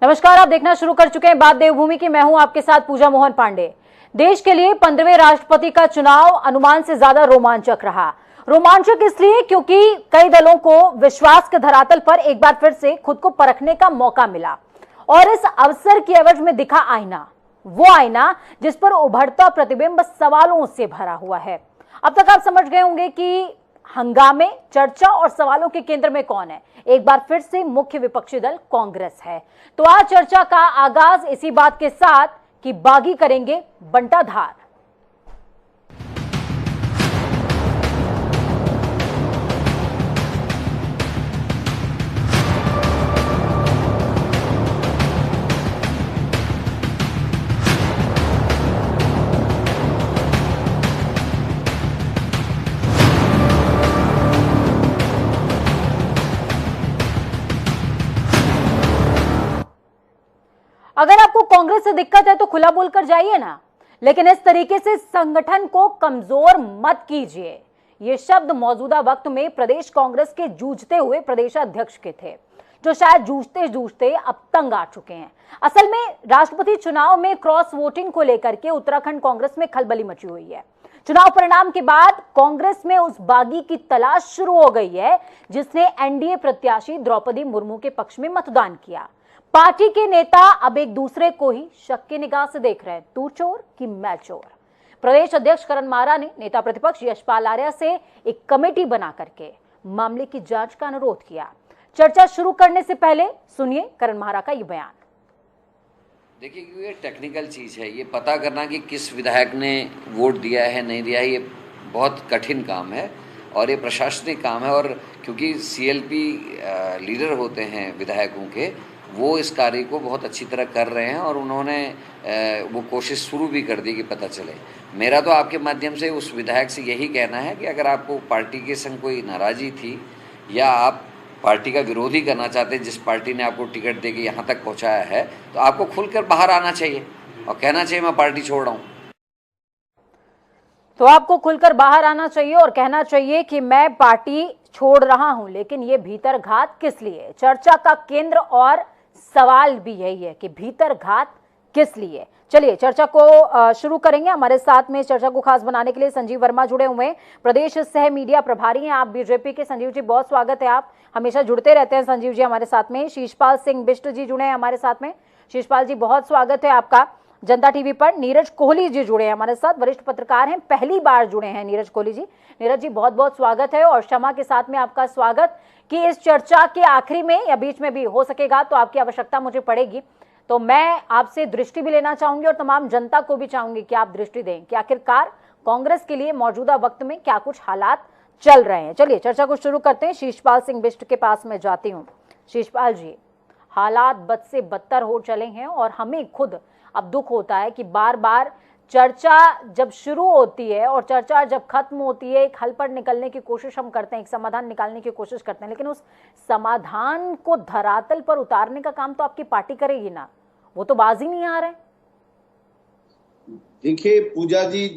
नमस्कार, आप देखना शुरू कर चुके हैं बात देवभूमि की। मैं हूं आपके साथ पूजा मोहन पांडे। देश के लिए 15वें राष्ट्रपति का चुनाव अनुमान से ज्यादा रोमांचक रहा। रोमांचक इसलिए क्योंकि कई दलों को विश्वास के धरातल पर एक बार फिर से खुद को परखने का मौका मिला और इस अवसर की एवज में दिखा आईना, वो आईना जिस पर उभरता प्रतिबिंब सवालों से भरा हुआ है। अब तक आप समझ गए होंगे कि हंगामे, चर्चा और सवालों के केंद्र में कौन है। एक बार फिर से मुख्य विपक्षी दल कांग्रेस है। तो आज चर्चा का आगाज इसी बात के साथ कि बागी करेंगे बंटाधार। अगर आपको कांग्रेस से दिक्कत है तो खुला बोलकर जाइए ना, लेकिन इस तरीके से संगठन को कमजोर मत कीजिए। ये शब्द मौजूदा वक्त में प्रदेश कांग्रेस के जूझते हुए प्रदेशाध्यक्ष के थे, जो शायद जूझते जूझते अब तंग आ चुके हैं। असल में राष्ट्रपति चुनाव में क्रॉस वोटिंग को लेकर के उत्तराखंड कांग्रेस में खलबली मची हुई है। चुनाव परिणाम के बाद कांग्रेस में उस बागी की तलाश शुरू हो गई है जिसने एनडीए प्रत्याशी द्रौपदी मुर्मू के पक्ष में मतदान किया। पार्टी के नेता अब एक दूसरे को ही शक की निगाह से देख रहे हैं, तू चोर कि मैं चोर। प्रदेश अध्यक्ष करण माहरा ने नेता प्रतिपक्ष यशपाल आर्या से एक कमेटी बना करके मामले की जांच का अनुरोध किया। चर्चा शुरू करने से पहले सुनिए करण माहरा का ये बयान। देखिए, क्योंकि ये टेक्निकल चीज़ है, ये पता करना कि किस विधायक ने वोट दिया है नहीं दिया है, ये बहुत कठिन काम है और ये प्रशासनिक काम है। और क्योंकि सीएलपी लीडर होते हैं विधायकों के, वो इस कार्य को बहुत अच्छी तरह कर रहे हैं और उन्होंने वो कोशिश शुरू भी कर दी कि पता चले। मेरा तो आपके माध्यम से उस विधायक से यही कहना है कि अगर आपको पार्टी के संग कोई नाराज़ी थी या आप पार्टी का विरोधी करना चाहते हैं, जिस पार्टी ने आपको टिकट दे के यहाँ तक पहुँचाया है, तो आपको खुलकर बाहर आना चाहिए और कहना चाहिए मैं पार्टी छोड़ रहा हूँ। तो आपको खुलकर बाहर आना चाहिए और कहना चाहिए कि मैं पार्टी छोड़ रहा हूं, लेकिन ये भीतर घात किस लिए? चर्चा का केंद्र और सवाल भी यही है कि भीतर घात किस लिए। चलिए चर्चा को शुरू करेंगे। हमारे साथ में चर्चा को खास बनाने के लिए संजीव वर्मा जुड़े हुए हैं, प्रदेश सह मीडिया प्रभारी हैं आप बीजेपी के। संजीव जी, बहुत स्वागत है, आप हमेशा जुड़ते रहते हैं। संजीव जी हमारे साथ में। शीशपाल सिंह बिष्ट जी जुड़े हैं हमारे साथ में। शीशपाल जी, बहुत स्वागत है आपका जनता टीवी पर। नीरज कोहली जी जुड़े हैं हमारे साथ, वरिष्ठ पत्रकार हैं, पहली बार जुड़े हैं नीरज कोहली जी। नीरज जी, बहुत बहुत स्वागत है। और क्षमा के साथ में आपका स्वागत कि इस चर्चा के आखिरी में या बीच में भी हो सकेगा तो आपकी आवश्यकता मुझे पड़ेगी, तो मैं आपसे दृष्टि भी लेना चाहूंगी और तमाम जनता को भी चाहूंगी कि आप दृष्टि दें कि आखिरकार कांग्रेस के लिए मौजूदा वक्त में क्या कुछ हालात चल रहे हैं। चलिए चर्चा को शुरू करते हैं। शीशपाल सिंह बिष्ट के पास मैं जाती हूँ। शीशपाल जी, हालात बद से बदतर हो चले हैं और हमें खुद अब दुख होता है कि बार बार चर्चा जब शुरू होती है और चर्चा जब खत्म होती है, एक हल पर निकलने की कोशिश हम करते हैं, एक समाधान निकालने की कोशिश करते हैं, लेकिन उस समाधान को धरातल पर उतारने का काम तो आपकी पार्टी करेगी ना, वो तो बाज ही नहीं आ रहे। देखिए पूजा जी,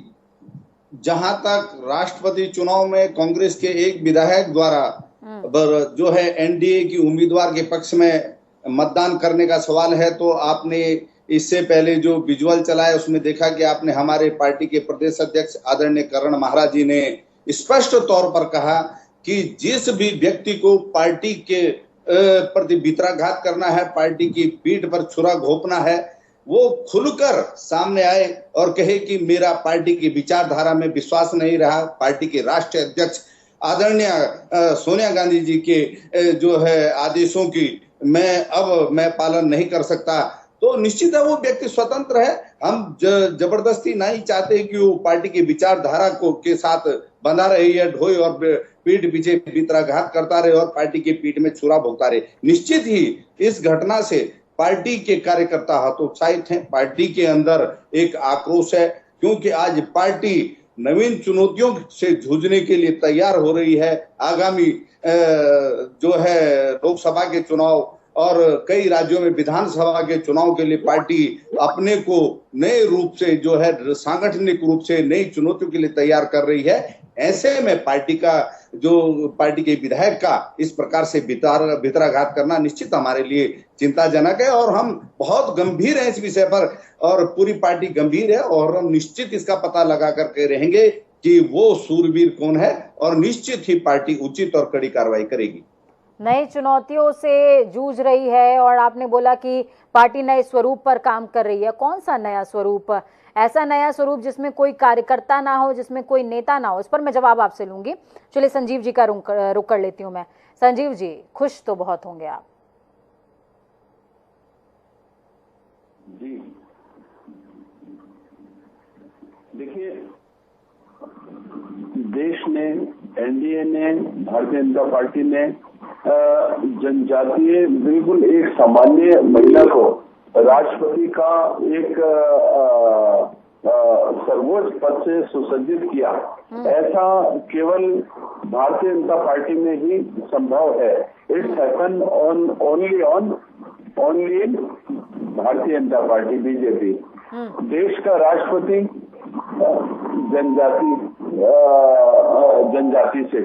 जहां तक राष्ट्रपति चुनाव में कांग्रेस के एक विधायक द्वारा जो है एनडीए की उम्मीदवार के पक्ष में मतदान करने का सवाल है, तो आपने इससे पहले जो विजुअल चलाया उसमें देखा कि आपने हमारे पार्टी के प्रदेश अध्यक्ष आदरणीय करण माहरा जी ने स्पष्ट तौर पर कहा कि जिस भी व्यक्ति को पार्टी के प्रति भितराघात करना है, पार्टी की पीठ पर छुरा घोंपना है, वो खुलकर सामने आए और कहे कि मेरा पार्टी की विचारधारा में विश्वास नहीं रहा, पार्टी के राष्ट्रीय अध्यक्ष आदरणीय सोनिया गांधी जी के जो है आदेशों की मैं पालन नहीं कर सकता, तो निश्चित है वो व्यक्ति स्वतंत्र है। हम जबरदस्ती नहीं चाहते कि वो पार्टी की विचारधारा को के साथ बंधा रहे या ढोए और पीठ पीछे भितराघात करता रहे और पार्टी की पीठ में छुरा भोगता रहे। निश्चित ही इस घटना से पार्टी के कार्यकर्ता हतोत्साहित हैं, पार्टी के अंदर एक आक्रोश है, क्योंकि आज पार्टी नवीन चुनौतियों से जूझने के लिए तैयार हो रही है। आगामी जो है लोकसभा के चुनाव और कई राज्यों में विधानसभा के चुनाव के लिए पार्टी अपने को नए रूप से जो है सांगठनिक रूप से नई चुनौतियों के लिए तैयार कर रही है। ऐसे में पार्टी के विधायक का इस प्रकार से भितराघात करना निश्चित हमारे लिए चिंताजनक है और हम बहुत गंभीर हैं इस विषय पर और पूरी पार्टी गंभीर है और हम निश्चित इसका पता लगा करके रहेंगे कि वो सूरवीर कौन है और निश्चित ही पार्टी उचित और कड़ी कार्रवाई करेगी। नई चुनौतियों से जूझ रही है और आपने बोला कि पार्टी नए स्वरूप पर काम कर रही है। कौन सा नया स्वरूप? ऐसा नया स्वरूप जिसमें कोई कार्यकर्ता ना हो, जिसमें कोई नेता ना हो? इस पर मैं जवाब आपसे लूंगी। चलिए संजीव जी का रुक कर लेती हूं मैं। संजीव जी, खुश तो बहुत होंगे आप। जी देखिए, देश ने, एनडीए ने, भारतीय जनता पार्टी ने जनजातीय बिल्कुल एक सामान्य महिला को राष्ट्रपति का एक सर्वोच्च पद से सुसज्जित किया। ऐसा केवल भारतीय जनता पार्टी में ही संभव है। It's happen only in Bharatiya Janata party, BJP. देश का राष्ट्रपति जनजाति से,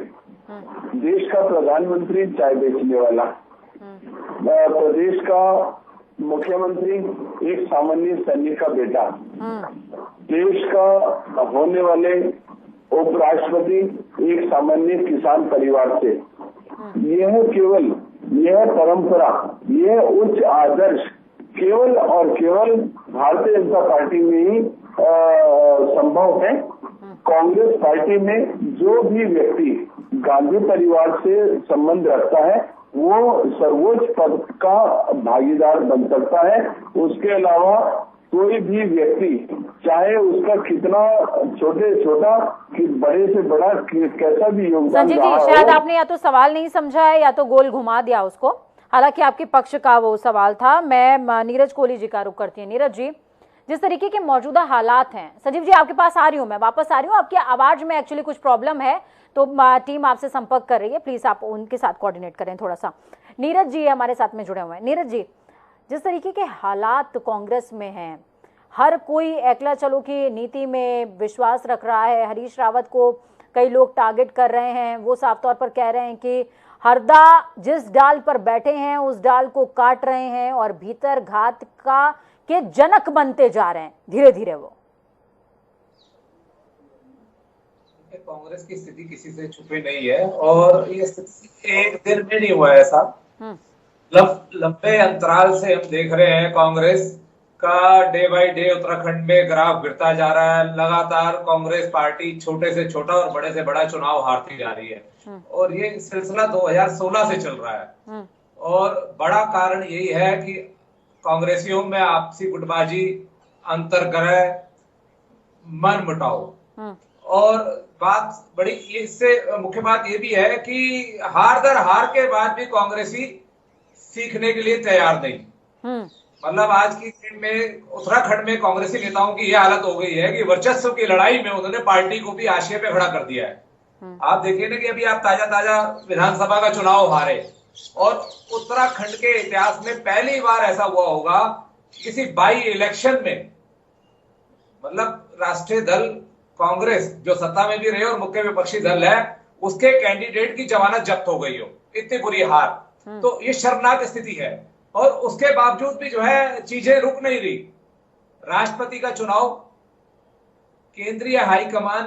देश का प्रधानमंत्री चाय बेचने वाला, प्रदेश का मुख्यमंत्री एक सामान्य सैनिक का बेटा, देश का होने वाले उपराष्ट्रपति एक सामान्य किसान परिवार से। यह परंपरा, यह उच्च आदर्श केवल और केवल भारतीय जनता पार्टी में ही संभव है। कांग्रेस पार्टी में जो भी व्यक्ति गांधी परिवार से संबंध रखता है वो सर्वोच्च पद का भागीदार बन सकता है। उसके अलावा कोई भी व्यक्ति, चाहे उसका कितना छोटा कि बड़े से बड़ा कैसा भी योगदान संजय जी, शायद आपने या तो सवाल नहीं समझा है या तो गोल घुमा दिया उसको। हालांकि आपके पक्ष का वो सवाल था। मैं नीरज कोहली जी का रुख करती हूँ। नीरज जी, जिस तरीके के मौजूदा हालात हैं, संजीव जी आपके पास आ रही हूँ, मैं वापस आ रही हूँ। आपकी आवाज में एक्चुअली कुछ प्रॉब्लम है तो टीम आपसे संपर्क कर रही है, प्लीज आप उनके साथ कोऑर्डिनेट करें थोड़ा सा। नीरज जी हमारे साथ में जुड़े हुए हैं। नीरज जी, जिस तरीके के हालात कांग्रेस में हैं, हर कोई एकला चलो की नीति में विश्वास रख रहा है। हरीश रावत को कई लोग टारगेट कर रहे हैं। वो साफ तौर पर कह रहे हैं कि हरदा जिस डाल पर बैठे हैं उस डाल को काट रहे हैं और भीतर घात के जनक बनते जा रहे हैं धीरे धीरे। वो कांग्रेस की स्थिति किसी से छुपी नहीं है और ये एक दिन में नहीं हुआ है ऐसा। लंबे अंतराल से हम देख रहे हैं कांग्रेस का डे बाय डे उत्तराखंड में ग्राफ गिरता जा रहा है। लगातार कांग्रेस पार्टी छोटे से छोटा और बड़े से बड़ा चुनाव हारती जा रही है और ये सिलसिला 2016 से चल रहा है। और बड़ा कारण यही है कि कांग्रेसियों में आपसी गुटबाजी, अंतर्ग्रह, मन मुटाव। और बात बड़ी, इससे मुख्य बात ये भी है कि हार दर हार के बाद भी कांग्रेसी सीखने के लिए तैयार नहीं। मतलब आज की दिन में उत्तराखंड में कांग्रेसी नेताओं की यह हालत हो गई है कि वर्चस्व की लड़ाई में उन्होंने पार्टी को भी हाशिए पे खड़ा कर दिया है। आप देखिए ना कि अभी आप ताजा विधानसभा का चुनाव हारे और उत्तराखंड के इतिहास में पहली बार ऐसा हुआ होगा किसी बाई इलेक्शन में, मतलब राष्ट्रीय दल कांग्रेस जो सत्ता में भी रहे और मुख्य विपक्षी दल है, उसके कैंडिडेट की जमानत जब्त हो गई हो। इतनी बुरी हार, तो ये शर्मनाक स्थिति है। और उसके बावजूद भी जो है चीजें रुक नहीं रही। राष्ट्रपति का चुनाव केंद्रीय हाईकमान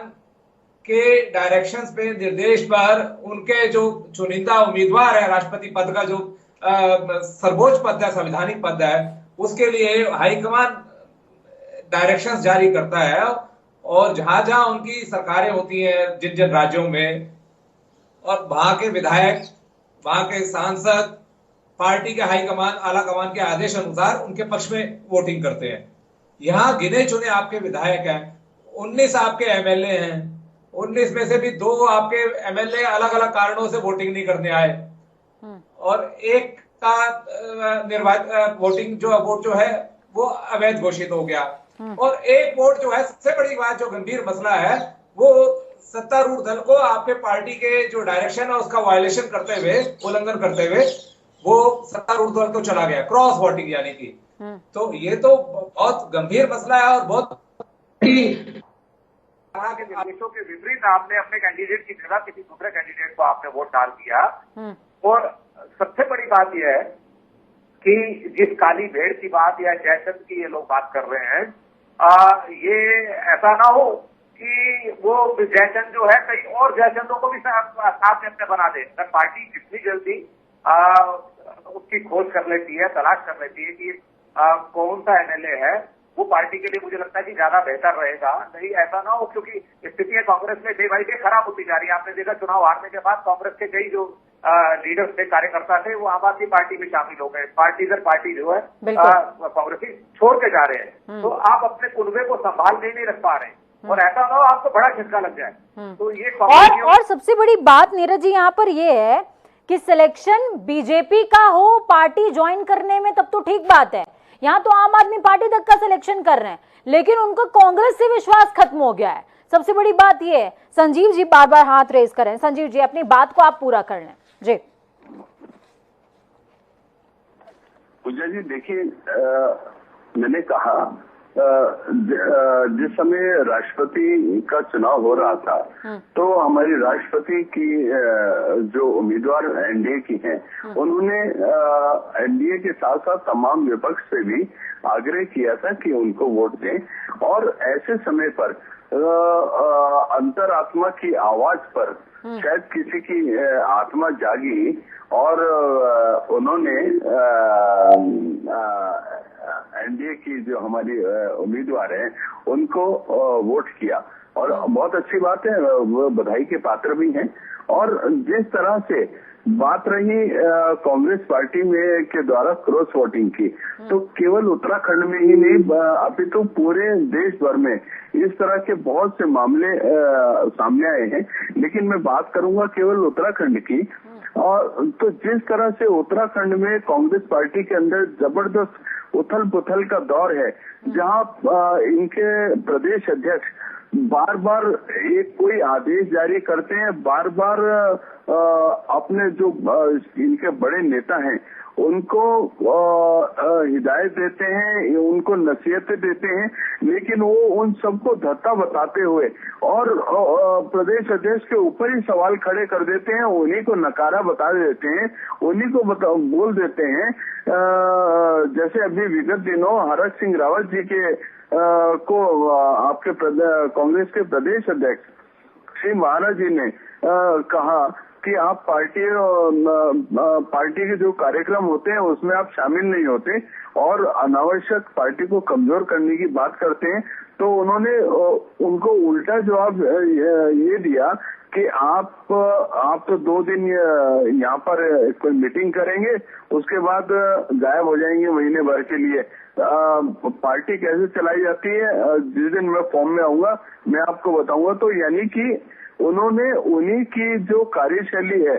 के डायरेक्शंस पे, निर्देश पर, उनके जो चुनिंदा उम्मीदवार है राष्ट्रपति पद का, जो सर्वोच्च पद है, संवैधानिक पद है, उसके लिए हाईकमान डायरेक्शंस जारी करता है। और जहां जहां उनकी सरकारें होती हैं, जिन जिन राज्यों में, और वहां के विधायक, वहां के सांसद पार्टी के हाईकमान, आला कमान के आदेश अनुसार उनके पक्ष में वोटिंग करते हैं। यहां गिने चुने आपके विधायक हैं, 19 आपके एमएलए हैं, 19 में से भी 2 आपके एमएलए अलग अलग कारणों से वोटिंग नहीं करने आए और एक का वोट जो है वो अवैध घोषित हो गया। और एक वोट जो है, सबसे बड़ी बात, जो गंभीर मसला है, वो सत्तारूढ़ दल को आपके पार्टी के जो डायरेक्शन है उसका वायलेशन करते हुए, उल्लंघन करते हुए वो सत्तारूढ़ दल को चला गया, क्रॉस वोटिंग यानी कि। तो ये तो बहुत गंभीर मसला है और बहुत के निर्देशों के विपरीत आपने अपने कैंडिडेट की जगह किसी दूसरे कैंडिडेट को आपने वोट डाल दिया। और सबसे बड़ी बात यह है कि जिस काली भेड़ की बात या जयचंद की ये लोग बात कर रहे हैं, ये ऐसा ना हो कि वो जयचंद जो है कई और जयचंदों को भी साथ में अपने बना दे। अगर पार्टी जितनी जल्दी उसकी खोज कर लेती है, तलाश कर लेती है कि कौन सा एमएलए है, वो पार्टी के लिए मुझे लगता है कि ज्यादा बेहतर रहेगा। नहीं ऐसा ना हो, क्योंकि स्थितियां कांग्रेस में डे बाई डे खराब होती जा रही है। आपने देखा चुनाव हारने के बाद कांग्रेस के कई जो लीडर्स थे, कार्यकर्ता थे, वो आम आदमी पार्टी में शामिल हो गए। पार्टी जो है कांग्रेस ही छोड़ के जा रहे हैं। तो आप अपने कुनबे को संभाल नहीं रख पा रहे हैं, और ऐसा ना हो आपको बड़ा झटका लग जाए। तो ये और सबसे बड़ी बात नीरज जी यहाँ पर ये है कि सिलेक्शन बीजेपी का हो पार्टी ज्वाइन करने में, तब तो ठीक बात है। यहाँ तो आम आदमी पार्टी तक का सिलेक्शन कर रहे हैं, लेकिन उनको कांग्रेस से विश्वास खत्म हो गया है। सबसे बड़ी बात ये है। संजीव जी बार बार हाथ रेज कर रहे हैं। संजीव जी अपनी बात को आप पूरा कर लें जी। पूजा जी देखिए, मैंने कहा जिस समय राष्ट्रपति का चुनाव हो रहा था, तो हमारी राष्ट्रपति की जो उम्मीदवार एनडीए की हैं, उन्होंने एनडीए के साथ साथ तमाम विपक्ष से भी आग्रह किया था कि उनको वोट दें। और ऐसे समय पर अंतरात्मा की आवाज पर शायद किसी की आत्मा जागी और उन्होंने एनडीए की जो हमारी उम्मीदवार हैं उनको वोट किया। और बहुत अच्छी बात है, वो बधाई के पात्र भी हैं। और जिस तरह से बात रही कांग्रेस पार्टी में के द्वारा क्रॉस वोटिंग की, तो केवल उत्तराखंड में ही नहीं अभी तो पूरे देश भर में इस तरह के बहुत से मामले सामने आए हैं। लेकिन मैं बात करूंगा केवल उत्तराखंड की। और तो जिस तरह से उत्तराखंड में कांग्रेस पार्टी के अंदर जबरदस्त उथल पुथल का दौर है, जहां इनके प्रदेश अध्यक्ष बार बार एक कोई आदेश जारी करते हैं, बार बार अपने जो इनके बड़े नेता हैं उनको हिदायत देते हैं, उनको नसीहतें देते हैं, लेकिन वो उन सबको धत्ता बताते हुए और प्रदेश अध्यक्ष के ऊपर ही सवाल खड़े कर देते हैं, उन्हीं को नकारा बता देते हैं, उन्हीं को बोल देते हैं। जैसे अभी विगत दिनों हरक सिंह रावत जी के को आपके कांग्रेस के प्रदेश अध्यक्ष श्री महाराज जी ने कहा कि आप पार्टी के जो कार्यक्रम होते हैं उसमें आप शामिल नहीं होते और अनावश्यक पार्टी को कमजोर करने की बात करते हैं। तो उन्होंने उनको उल्टा जवाब ये दिया कि आप तो 2 दिन यहाँ पर कोई मीटिंग करेंगे, उसके बाद गायब हो जाएंगे महीने भर के लिए। पार्टी कैसे चलाई जाती है जिस दिन मैं फॉर्म में आऊंगा मैं आपको बताऊंगा। तो यानी कि उन्होंने उन्हीं की जो कार्यशैली है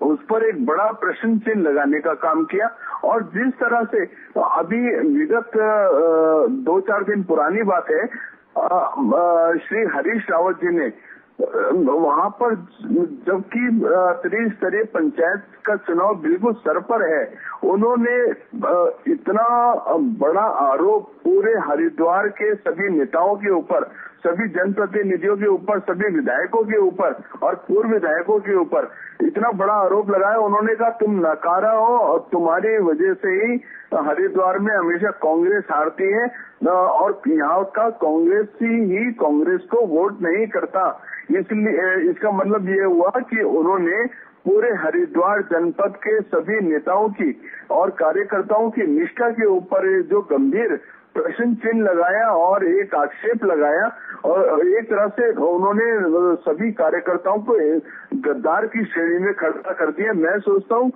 उस पर एक बड़ा प्रश्न चिन्ह लगाने का काम किया। और जिस तरह से अभी विगत 2-4 दिन पुरानी बात है, श्री हरीश रावत जी ने वहां पर, जबकि त्रिस्तरीय पंचायत का चुनाव बिल्कुल सर पर है, उन्होंने इतना बड़ा आरोप पूरे हरिद्वार के सभी नेताओं के ऊपर, सभी जनप्रतिनिधियों के ऊपर, सभी विधायकों के ऊपर और पूर्व विधायकों के ऊपर इतना बड़ा आरोप लगाया। उन्होंने कहा तुम नकारा हो और तुम्हारी वजह से ही हरिद्वार में हमेशा कांग्रेस हारती है और यहाँ का कांग्रेसी ही कांग्रेस को वोट नहीं करता। इसलिए इसका मतलब ये हुआ कि उन्होंने पूरे हरिद्वार जनपद के सभी नेताओं की और कार्यकर्ताओं की निष्ठा के ऊपर जो गंभीर प्रश्न चिन्ह लगाया और एक आक्षेप लगाया और एक तरह से उन्होंने सभी कार्यकर्ताओं को गद्दार की श्रेणी में खड़ा कर दिया। मैं सोचता हूँ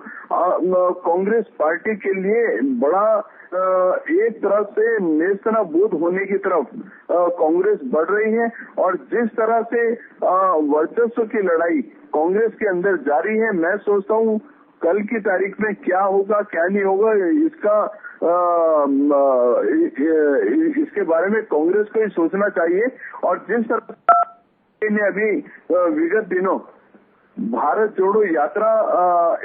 कांग्रेस पार्टी के लिए बड़ा एक तरह से नेस्तनाबूद होने की तरफ कांग्रेस बढ़ रही है। और जिस तरह से वर्चस्व की लड़ाई कांग्रेस के अंदर जारी है, मैं सोचता हूँ कल की तारीख में क्या होगा क्या नहीं होगा इसके बारे में कांग्रेस को ही सोचना चाहिए। और जिस तरह ने अभी विगत दिनों भारत जोड़ो यात्रा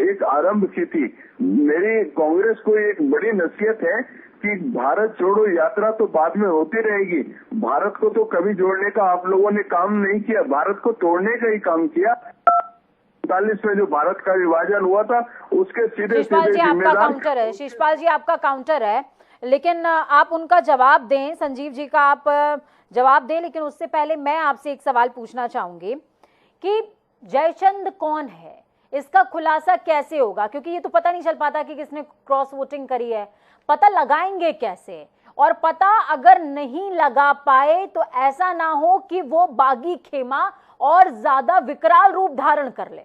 एक आरंभ की थी, मेरी कांग्रेस को एक बड़ी नसीहत है कि भारत छोड़ो यात्रा तो बाद में होती रहेगी। भारत को तो कभी जोड़ने का आप लोगों ने काम नहीं किया, भारत को तोड़ने का ही काम किया। 1947 में जो भारत का विभाजन हुआ था उसके सीधे शिषपाल जी आपका काउंटर है, शिषपाल जी आपका काउंटर है, लेकिन आप उनका जवाब दें, संजीव जी का आप जवाब दें, लेकिन उससे पहले मैं आपसे एक सवाल पूछना चाहूंगी कि जयचंद कौन है, इसका खुलासा कैसे होगा? क्योंकि ये तो पता नहीं चल पाता कि किसने क्रॉस वोटिंग करी है, पता लगाएंगे कैसे? और पता अगर नहीं लगा पाए तो ऐसा ना हो कि वो बागी खेमा और ज्यादा विकराल रूप धारण कर ले।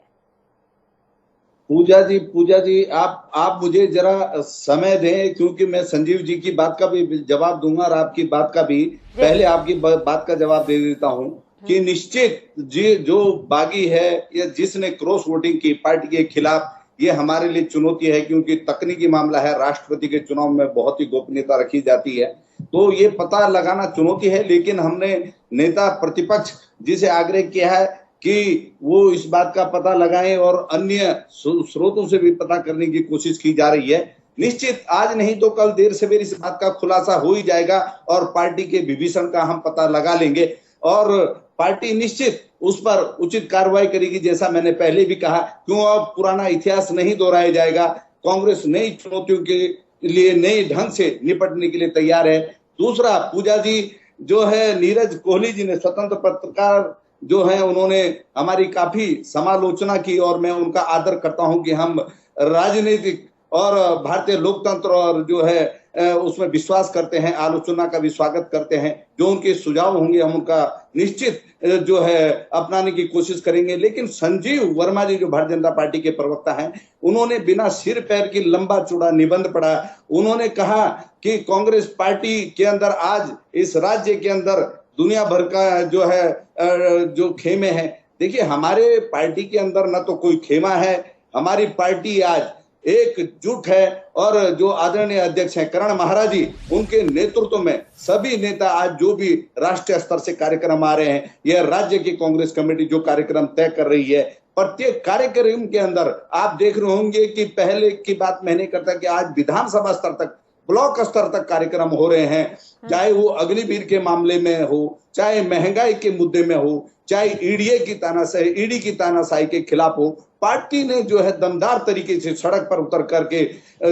पूजा जी आप मुझे जरा समय दें, क्योंकि मैं संजीव जी की बात का भी जवाब दूंगा और आपकी बात का भी। पहले आपकी बात का जवाब दे देता हूं कि निश्चित जी जो बागी है या जिसने क्रॉस वोटिंग की पार्टी के खिलाफ, ये हमारे लिए चुनौती है, क्योंकि तकनीकी मामला है। राष्ट्रपति के चुनाव में बहुत ही गोपनीयता रखी जाती है, तो ये पता लगाना चुनौती है। लेकिन हमने नेता प्रतिपक्ष जिसे आग्रह किया है कि वो इस बात का पता लगाएं और अन्य स्रोतों से भी पता करने की कोशिश की जा रही है। निश्चित आज नहीं तो कल देर सवेर इस बात का खुलासा हो ही जाएगा और पार्टी के विभीषण का हम पता लगा लेंगे और पार्टी निश्चित उस पर उचित कार्रवाई करेगी। जैसा मैंने पहले भी कहा, क्यों अब पुराना इतिहास नहीं दोहराया जाएगा। कांग्रेस नई चुनौतियों के लिए नए ढंग से निपटने के लिए तैयार है। दूसरा, पूजा जी जो है, नीरज कोहली जी ने, स्वतंत्र पत्रकार जो है, उन्होंने हमारी काफी समालोचना की और मैं उनका आदर करता हूं कि हम राजनीतिक और भारतीय लोकतंत्र और जो है उसमें विश्वास करते हैं, आलोचना का भी स्वागत करते हैं। जो उनके सुझाव होंगे हम उनका निश्चित जो है अपनाने की कोशिश करेंगे। लेकिन संजीव वर्मा जी जो भारतीय जनता पार्टी के प्रवक्ता हैं, उन्होंने बिना सिर पैर की लंबा चौड़ा निबंध पढ़ा। उन्होंने कहा कि कांग्रेस पार्टी के अंदर आज इस राज्य के अंदर दुनिया भर का जो है जो खेमे हैं। देखिए, हमारे पार्टी के अंदर न तो कोई खेमा है, हमारी पार्टी आज एकजुट है और जो आदरणीय अध्यक्ष हैं करण महाराज जी, उनके नेतृत्व में सभी नेता आज जो भी राष्ट्रीय स्तर से कार्यक्रम आ रहे हैं, यह राज्य की कांग्रेस कमेटी जो कार्यक्रम तय कर रही है, प्रत्येक कार्यक्रम के अंदर आप देख रहे होंगे कि पहले की बात मैं नहीं करता कि आज विधानसभा स्तर तक, ब्लॉक स्तर तक कार्यक्रम हो रहे हैं। चाहे वो अग्निवीर के मामले में हो, चाहे महंगाई के मुद्दे में हो, चाहे ईडी की तानाशाही के खिलाफ हो, पार्टी ने जो है दमदार तरीके से सड़क पर उतर करके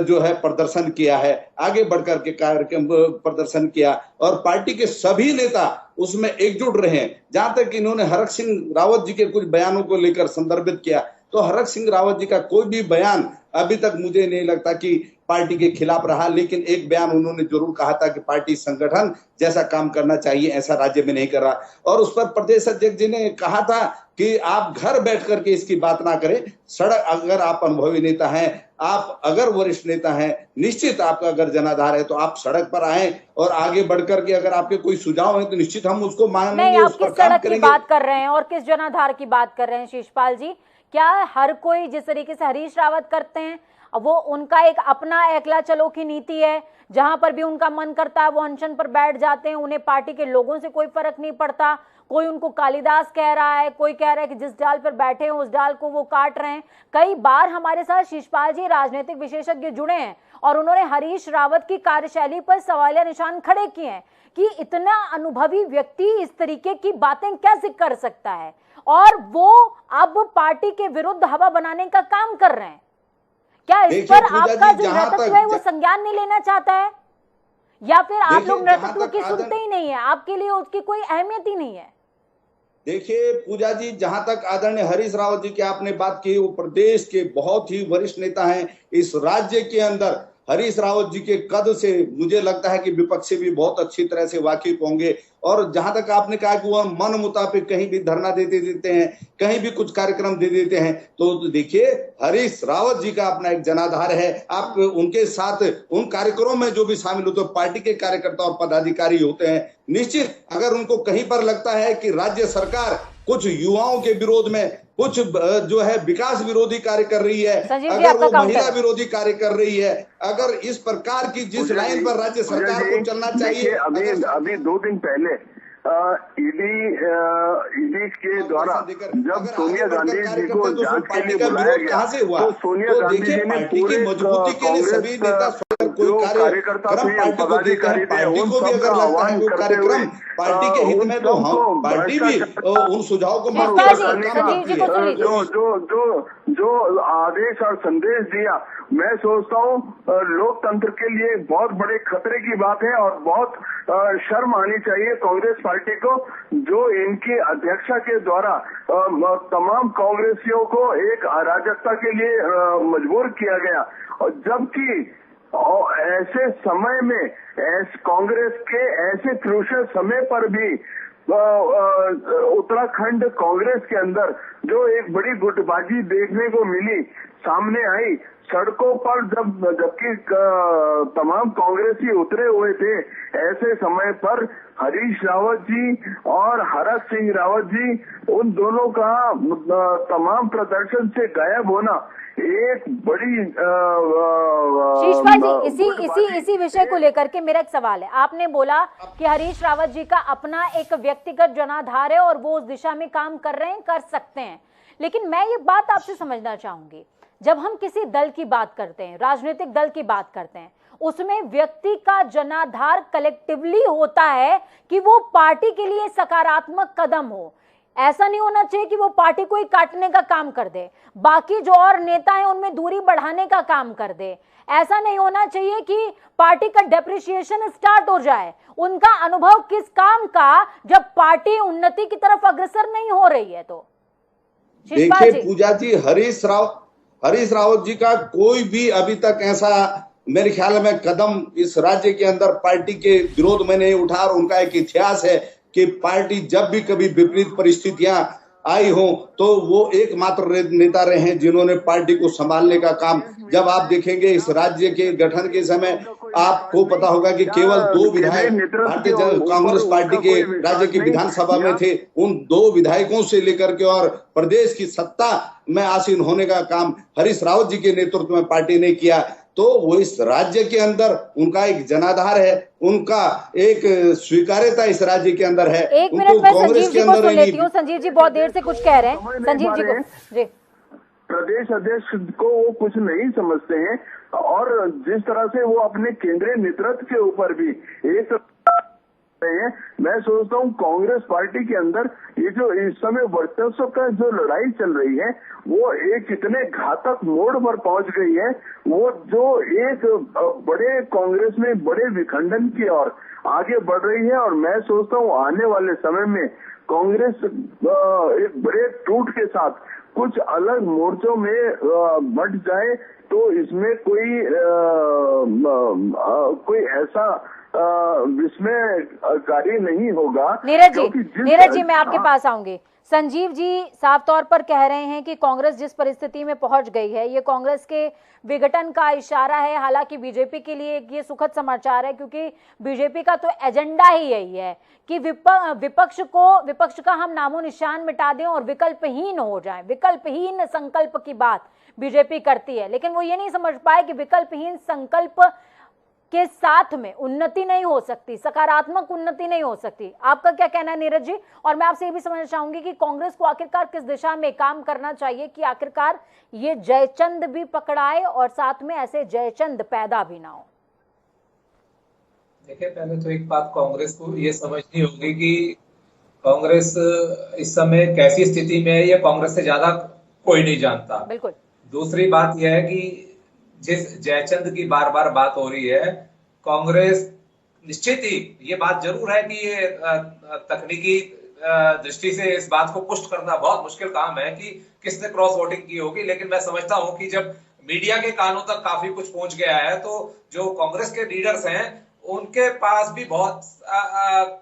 जो है प्रदर्शन किया है, आगे बढ़कर के कार्यक्रम प्रदर्शन किया और पार्टी के सभी नेता उसमें एकजुट रहे। जहां तक इन्होंने हरक सिंह रावत जी के कुछ बयानों को लेकर संदर्भित किया, तो हरक सिंह रावत जी का कोई भी बयान अभी तक मुझे नहीं लगता कि पार्टी के खिलाफ रहा। लेकिन एक बयान उन्होंने जरूर कहा था कि पार्टी संगठन जैसा काम करना चाहिए ऐसा राज्य में नहीं कर रहा। और उस पर प्रदेश अध्यक्ष जी ने कहा था कि आप घर बैठ करके इसकी बात ना करें, सड़क, अगर आप अनुभवी नेता हैं, आप अगर वरिष्ठ नेता हैं, निश्चित आपका अगर जनाधार है तो आप सड़क पर आए और आगे बढ़कर के अगर आपके कोई सुझाव है तो निश्चित हम उसको मानेंगे, उस पर काम करेंगे। बात कर रहे हैं और किस जनाधार की बात कर रहे हैं शिषपाल जी? क्या हर कोई जिस तरीके से हरीश रावत करते हैं, वो उनका एक अपना एकला चलो की नीति है, जहां पर भी उनका मन करता है वो अनशन पर बैठ जाते हैं, उन्हें पार्टी के लोगों से कोई फर्क नहीं पड़ता। कोई उनको कालिदास कह रहा है, कोई कह रहा है कि जिस डाल पर बैठे हैं उस डाल को वो काट रहे हैं। कई बार हमारे साथ शिषपाल जी राजनीतिक विशेषज्ञ जुड़े हैं और उन्होंने हरीश रावत की कार्यशैली पर सवालिया निशान खड़े किए हैं कि इतना अनुभवी व्यक्ति इस तरीके की बातें कैसे कर सकता है, और वो अब पार्टी के विरुद्ध हवा बनाने का काम कर रहे हैं। क्या इस पर आपका जो नेतृत्व है वो संज्ञान नहीं लेना चाहता है, या फिर आप लोग नेतृत्व की सुनते ही नहीं है, आपके लिए उसकी कोई अहमियत ही नहीं है? देखिए पूजा जी, जहां तक आदरणीय हरीश रावत जी की आपने बात की, वो प्रदेश के बहुत ही वरिष्ठ नेता हैं। इस राज्य के अंदर हरीश रावत जी के कद से मुझे लगता है कि विपक्षी भी बहुत अच्छी तरह से वाकिफ होंगे। और जहां तक आपने कहा कि वह मन मुताबिक कहीं भी धरना दे देते हैं, कहीं भी कुछ कार्यक्रम दे देते हैं, तो देखिए हरीश रावत जी का अपना एक जनाधार है। आप उनके साथ उन कार्यक्रमों में जो भी शामिल होते हैं, पार्टी के कार्यकर्ता और पदाधिकारी होते हैं, निश्चित अगर उनको कहीं पर लगता है कि राज्य सरकार कुछ युवाओं के विरोध में कुछ जो है विकास विरोधी कार्य कर रही है, अगर वो महिला विरोधी कार्य कर रही है, अगर इस प्रकार की जिस लाइन पर राज्य सरकार को चलना चाहिए। अभी 2 दिन पहले ईडी के द्वारा जब सोनिया गांधी जी को जांच के लिए बुलाया गया, तो सोनिया गांधी जी ने पूरे मजबूती के लिए सभी नेता कोई कार्यक्रम पार्टी को देते हैं, पार्टी को भी अगर लगता है वो कार्यक्रम पार्टी के हित में, तो हम पार्टी भी उन सुझाव को जो आदेश और संदेश दिया, मैं सोचता हूँ लोकतंत्र के लिए बहुत बड़े खतरे की बात है और बहुत शर्म आनी चाहिए कांग्रेस पार्टी को, जो इनकी अध्यक्षा के द्वारा तमाम कांग्रेसियों को एक अराजकता के लिए मजबूर किया गया। और जबकि ऐसे समय में कांग्रेस के ऐसे क्रूशियल समय पर भी उत्तराखंड कांग्रेस के अंदर जो एक बड़ी गुटबाजी देखने को मिली, सामने आई सड़कों पर, जबकि तमाम कांग्रेसी उतरे हुए थे, ऐसे समय पर हरीश रावत जी और हरक सिंह रावत जी, उन दोनों का तमाम प्रदर्शन से गायब होना एक बड़ी शीशपाल जी, इसी विषय को लेकर के मेरा एक सवाल है। आपने बोला कि हरीश रावत जी का अपना एक व्यक्तिगत जनाधार है और वो उस दिशा में काम कर रहे हैं, कर सकते हैं, लेकिन मैं ये बात आपसे समझना चाहूंगी, जब हम किसी दल की बात करते हैं, राजनीतिक दल की बात करते हैं, उसमें व्यक्ति का जनाधार कलेक्टिवली होता है कि वो पार्टी के लिए सकारात्मक कदम हो। ऐसा नहीं होना चाहिए कि वो पार्टी को ही काटने का काम कर दे, बाकी जो और नेता हैं उनमें दूरी बढ़ाने का काम कर दे। ऐसा नहीं होना चाहिए कि पार्टी का डेप्रिसिएशन स्टार्ट हो जाए। उनका अनुभव किस काम का, जब पार्टी उन्नति की तरफ अग्रसर नहीं हो रही है। तो देखिए पूजा जी, हरीश रावत जी का कोई भी अभी तक ऐसा मेरे ख्याल में कदम इस राज्य के अंदर पार्टी के विरोध में नहीं उठा, और उनका एक इतिहास है कि पार्टी जब भी कभी विपरीत परिस्थितियां आई हो तो वो एकमात्र नेता रहे हैं जिन्होंने पार्टी को संभालने का काम। जब आप देखेंगे इस राज्य के गठन के समय, आपको पता होगा कि केवल 2 विधायक भारतीय कांग्रेस पार्टी के राज्य की विधानसभा में थे। उन 2 विधायकों से लेकर के और प्रदेश की सत्ता में आसीन होने का काम हरीश रावत जी के नेतृत्व में पार्टी ने किया। तो वो इस राज्य के अंदर उनका एक जनाधार है, उनका एक स्वीकार्यता इस राज्य के अंदर है। एक मिनट में संजीव जी को सुन लेती हूँ। संजीव जी बहुत देर से कुछ कह रहे हैं, संजीव जी को। जी, प्रदेश अध्यक्ष को वो कुछ नहीं समझते हैं, और जिस तरह से वो अपने केंद्रीय नेतृत्व के ऊपर भी एक हैं, मैं सोचता हूँ कांग्रेस पार्टी के अंदर ये जो इस समय वर्चस्व का जो लड़ाई चल रही है, वो एक इतने घातक मोड़ पर पहुंच गई है, वो जो एक बड़े कांग्रेस में बड़े विखंडन की ओर आगे बढ़ रही है। और मैं सोचता हूँ आने वाले समय में कांग्रेस एक बड़े टूट के साथ कुछ अलग मोर्चों में बढ़ जाए, तो इसमें कोई ऐसा विस्मयकारी नहीं होगा। नीरज जी मैं आपके पास आऊंगी। संजीव जी साफ तौर पर कह रहे हैं कि कांग्रेस जिस परिस्थिति में पहुंच गई है, ये कांग्रेस के विघटन का इशारा है। हालांकि बीजेपी के लिए ये सुखद समाचार है, क्योंकि बीजेपी का तो एजेंडा ही यही है कि विपक्ष का हम नामो निशान मिटा दें और विकल्पहीन हो जाएं। विकल्पहीन संकल्प की बात बीजेपी करती है, लेकिन वो ये नहीं समझ पाए कि विकल्पहीन संकल्प के साथ में उन्नति नहीं हो सकती, सकारात्मक उन्नति नहीं हो सकती। आपका क्या कहना है नीरज जी? और मैं आपसे ये भी समझना चाहूंगी कि कांग्रेस को आखिरकार किस दिशा में काम करना चाहिए कि आखिरकार ये जयचंद भी पकड़ाए और साथ में ऐसे जयचंद पैदा भी ना हो। देखिए, पहले तो एक बात कांग्रेस को ये समझनी होगी कि कांग्रेस इस समय कैसी स्थिति में है, ये कांग्रेस से ज्यादा कोई नहीं जानता। बिल्कुल। दूसरी बात यह है कि जिस जयचंद की बार बार बात हो रही है, कांग्रेस निश्चित ही ये बात जरूर है कि ये तकनीकी दृष्टि से इस बात को पुष्ट करना बहुत मुश्किल काम है कि किसने क्रॉस वोटिंग की होगी, लेकिन मैं समझता हूं कि जब मीडिया के कानों तक काफी कुछ पहुंच गया है, तो जो कांग्रेस के लीडर्स हैं उनके पास भी बहुत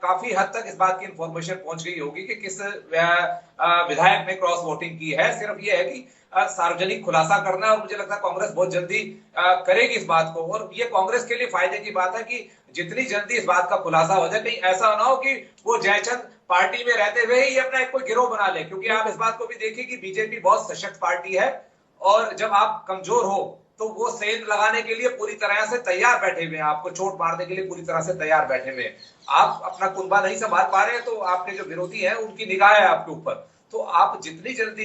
काफी हद तक इस बात की इंफॉर्मेशन पहुंच गई होगी कि किस विधायक ने क्रॉस वोटिंग की है। सिर्फ ये है कि सार्वजनिक खुलासा करना है, और मुझे लगता है कांग्रेस बहुत जल्दी करेगी इस बात को। और ये कांग्रेस के लिए फायदे की बात है कि जितनी जल्दी इस बात का खुलासा हो जाए, कहीं ऐसा ना हो कि वो जयचंद पार्टी में रहते हुए ही अपना एक कोई गिरोह बना ले। क्योंकि आप इस बात को भी देखिए कि बीजेपी बहुत सशक्त पार्टी है, और जब आप कमजोर हो तो वो सेंध लगाने के लिए पूरी तरह से तैयार बैठे हुए हैं, आपको चोट मारने के लिए पूरी तरह से तैयार बैठे हुए हैं। आप अपना कुनबा नहीं संभाल पा रहे हैं, तो आपके जो विरोधी हैं उनकी निगाह है आपके ऊपर। तो आप जितनी जल्दी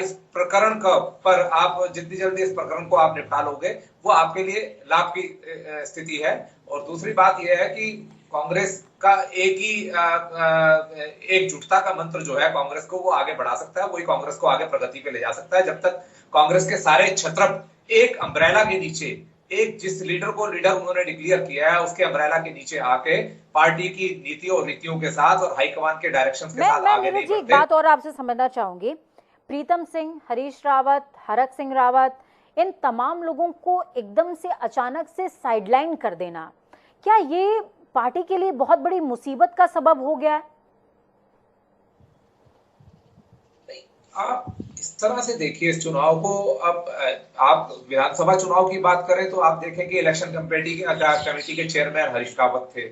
इस प्रकरण को आप निपटा लोगे, वो आपके लिए लाभ की स्थिति है। और दूसरी बात यह है कि कांग्रेस का एकजुटता का मंत्र जो है कांग्रेस को वो आगे बढ़ा सकता है, वही कांग्रेस को आगे प्रगति पे ले जा सकता है। जब तक कांग्रेस के सारे छत्रप एक अम्ब्रेला के नीचे, एक जिस लीडर को लीडर उन्होंने डिक्लेयर किया है उसके अम्ब्रेला के नीचे आके पार्टी की नीतियों और नीतियों के साथ और हाईकमान के डायरेक्शंस के साथ आगे नहीं बढ़ते। एक बात और आपसे समझना चाहूंगी, प्रीतम सिंह, हरीश रावत, हरक सिंह रावत, इन तमाम लोगों को एकदम से अचानक से साइडलाइन कर देना, क्या ये पार्टी के लिए बहुत बड़ी मुसीबत का सबब हो गया है? आप इस तरह से देखिए इस चुनाव को। अब आप विधानसभा चुनाव की बात करें तो आप देखें कि इलेक्शन कमेटी के चेयरमैन हरीश रावत थे,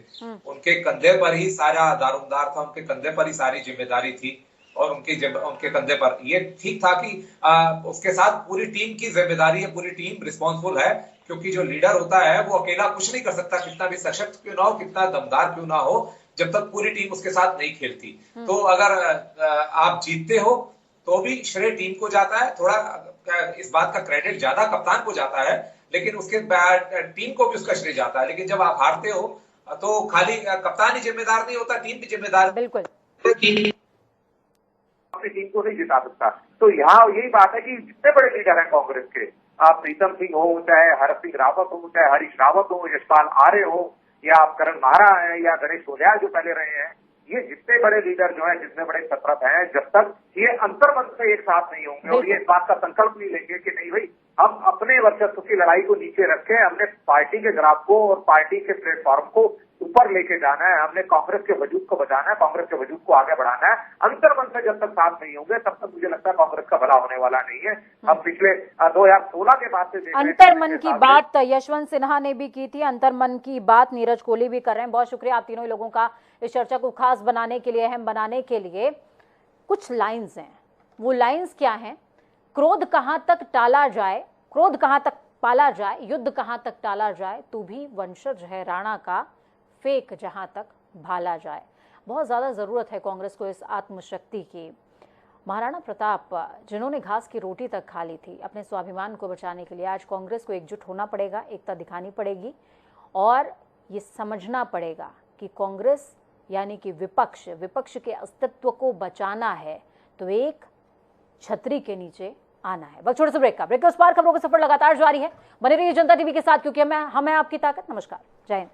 उनके कंधे पर ही सारा दारोमदार था, उनके कंधे पर ही सारी जिम्मेदारी थी और उनके कंधे पर ये ठीक था कि उसके साथ पूरी टीम की जिम्मेदारी है, पूरी टीम रिस्पॉन्सिबल है, क्योंकि जो लीडर होता है वो अकेला कुछ नहीं कर सकता, कितना भी सशक्त क्यों ना हो, कितना दमदार क्यों ना हो, जब तक पूरी टीम उसके साथ नहीं खेलती। तो अगर आप जीतते हो तो भी श्रेय टीम को जाता है, थोड़ा इस बात का क्रेडिट ज्यादा कप्तान को जाता है, लेकिन उसके बाद टीम को भी उसका श्रेय जाता है। लेकिन जब आप हारते हो तो खाली कप्तान ही जिम्मेदार नहीं होता, टीम भी जिम्मेदार। बिल्कुल, अपनी टीम को नहीं जिता सकता। तो यहाँ यही बात है कि जितने बड़े लीडर हैं कांग्रेस के, आप प्रीतम सिंह हो, चाहे हरक सिंह रावत हो, चाहे हरीश रावत हो, यशपाल आर्य हो, या आप करण माहरा हैं, या गणेश सोल्याल जो पहले रहे हैं, ये जितने बड़े लीडर जो हैं, जितने बड़े छत्रप हैं, जब तक ये अंतर्मन से एक साथ नहीं होंगे और ये इस बात का संकल्प नहीं लेंगे कि नहीं भाई हम अपने वर्चस्व की लड़ाई को नीचे रखें, हमने पार्टी के ग्राफ को और पार्टी के प्लेटफॉर्म को ऊपर लेके जाना है, हमने कांग्रेस के वजूद को बचाना है, कांग्रेस के वजूद को आगे बढ़ाना है, अंतर्मन से जब तक साथ नहीं होंगे तब तक मुझे लगता है कांग्रेस का भला होने वाला नहीं है। अब पिछले 2016 के बाद से अंतर्मन की बात यशवंत सिन्हा ने भी की थी, अंतर्मन की बात नीरज कोहली भी कर रहे हैं। बहुत शुक्रिया आप तीनों लोगों का इस चर्चा को खास बनाने के लिए, अहम बनाने के लिए। कुछ लाइन्स हैं, वो लाइन्स क्या हैं? क्रोध कहां तक टाला जाए, क्रोध कहां तक पाला जाए, युद्ध कहां तक टाला जाए, तू भी वंशज है राणा का, फेक जहां तक भाला जाए। बहुत ज़्यादा ज़रूरत है कांग्रेस को इस आत्मशक्ति की। महाराणा प्रताप जिन्होंने घास की रोटी तक खा ली थी अपने स्वाभिमान को बचाने के लिए, आज कांग्रेस को एकजुट होना पड़ेगा, एकता दिखानी पड़ेगी और ये समझना पड़ेगा कि कांग्रेस यानी कि विपक्ष के अस्तित्व को बचाना है तो एक छतरी के नीचे आना है। बस छोटे से ब्रेक के उस पार खबरों का सफर लगातार जारी है। बने रहिए जनता टीवी के साथ, क्योंकि हम है आपकी ताकत। नमस्कार, जय हिंद।